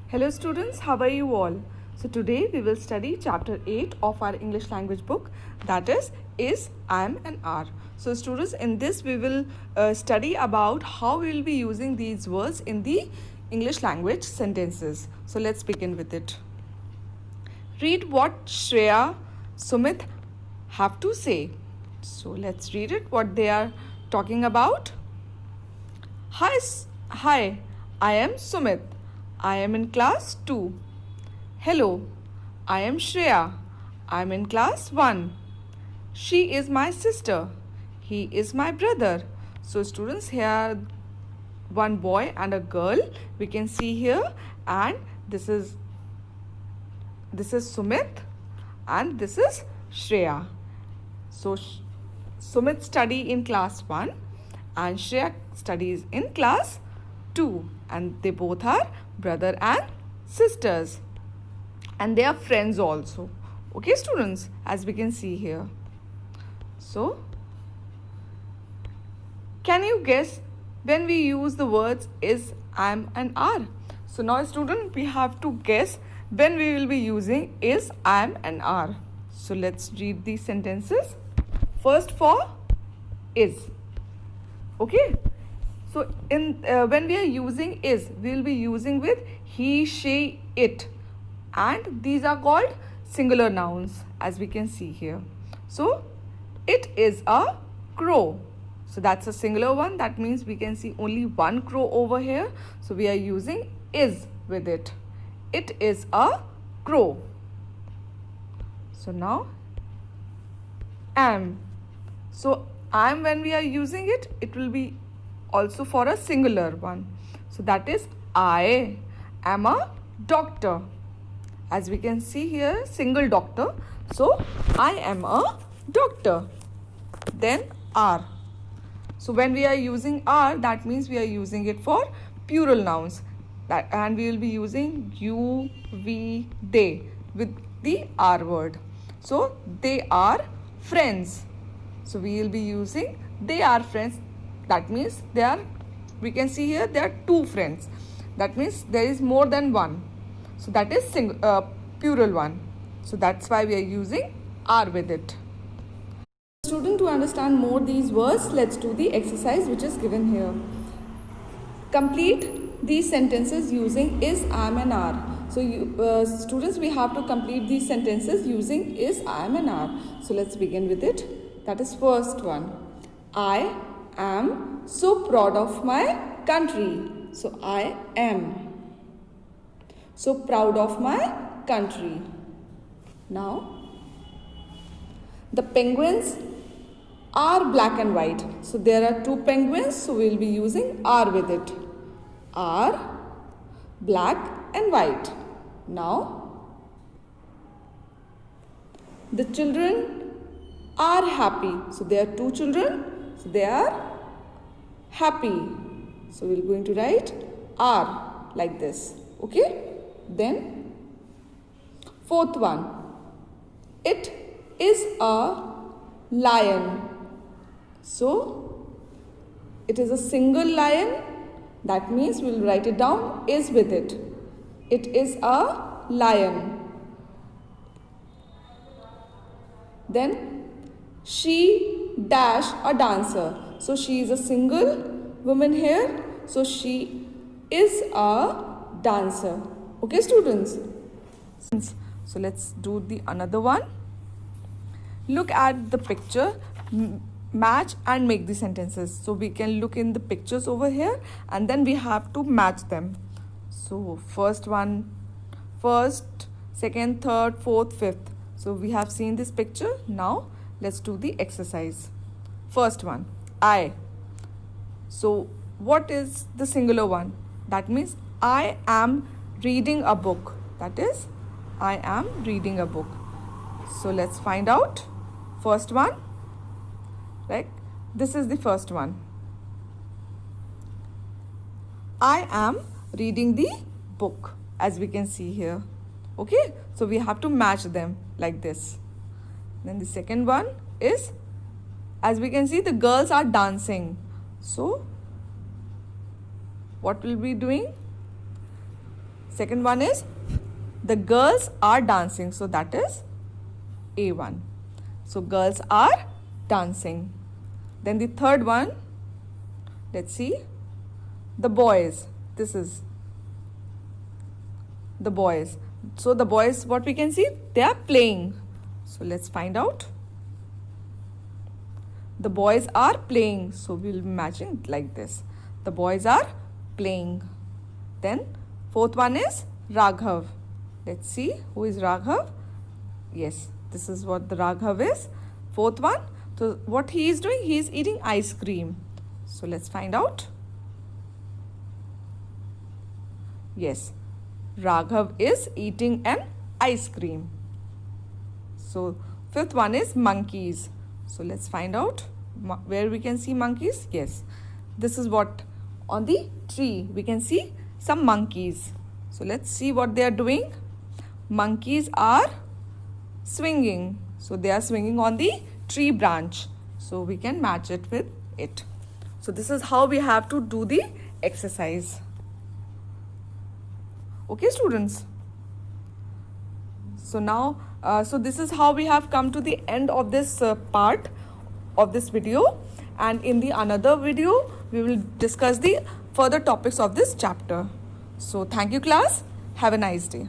Hello students, how are you all? So today we will study chapter 8 of our English language book, that is, am and are. So students, in this we will study about how we will be using these words in the English language sentences. So let's begin with it. Read what Shreya, Sumit have to say. So let's read it, what they are talking about. Hi, I am Sumit. I am in class 2. Hello, I am Shreya. I am in class 1. She is my sister. He is my brother. So students, here one boy and a girl we can see here, and this is Sumit and this is Shreya. So Sumit study in class 1 and Shreya studies in class 2, and they both are brother and sisters, and they are friends also. Okay students, as we can see here. So can you guess when we use the words is, am and are? So now student, we have to guess when we will be using is, am and are. So let's read these sentences. First for is. Okay. So in when we are using is, we will be using with he, she, it, and these are called singular nouns, as we can see here. So it is a crow. So that's a singular one. That means we can see only one crow over here. So we are using is with it. It is a crow. So now am. So am, when we are using it, it will be also for a singular one. So that is I am a doctor. As we can see here, single doctor. So I am a doctor. Then are. So when we are using are, that means we are using it for plural nouns. And we will be using you, we, they with the are word. So they are friends. So we will be using they are friends. That means we can see here there are two friends. That means there is more than one. So that is plural one. So that's why we are using are with it. Student, to understand more these words, let's do the exercise which is given here. Complete these sentences using is, am and are. So students, we have to complete these sentences using is, am and are. So let's begin with it. That is first one. I am so proud of my country. So I am so proud of my country. Now, the penguins are black and white. So there are two penguins, so we will be using are with it. Are black and white. Now, the children are happy. So there are two children, so they are happy. So we're going to write are like this. Okay. Then fourth one. It is a lion. So it is a single lion. That means we will write it down is with it. It is a lion. Then she dash a dancer. So she is a single woman here. So she is a dancer. Okay students. So let's do the another one. Look at the picture, match and make the sentences. So we can look in the pictures over here and then we have to match them. So first, second, third, fourth, fifth. So we have seen this picture. Now let's do the exercise. First one, I. So what is the singular one? That means I am reading a book. That is, I am reading a book. So let's find out. First one, right? This is the first one. I am reading the book, as we can see here. Okay, so we have to match them like this. Then the second one is, as we can see, the girls are dancing. So what will we be doing? Second one is the girls are dancing. So that is A1. So girls are dancing. Then the third one, let's see, the boys. This is the boys. So the boys, what we can see, they are playing. So let's find out. The boys are playing. So we'll be matching it like this. The boys are playing. Then fourth one is Raghav. Let's see who is Raghav. Yes, this is what the Raghav is. Fourth one. So what he is doing, he is eating ice cream. So let's find out. Yes, Raghav is eating an ice cream. So fifth one is monkeys. So let's find out where we can see monkeys. Yes, this is what on the tree we can see some monkeys. So let's see what they are doing. Monkeys are swinging. So they are swinging on the tree branch. So we can match it with it. So this is how we have to do the exercise. Okay, students. So now, so this is how we have come to the end of this part of this video. And in the another video, we will discuss the further topics of this chapter. So thank you, class. Have a nice day.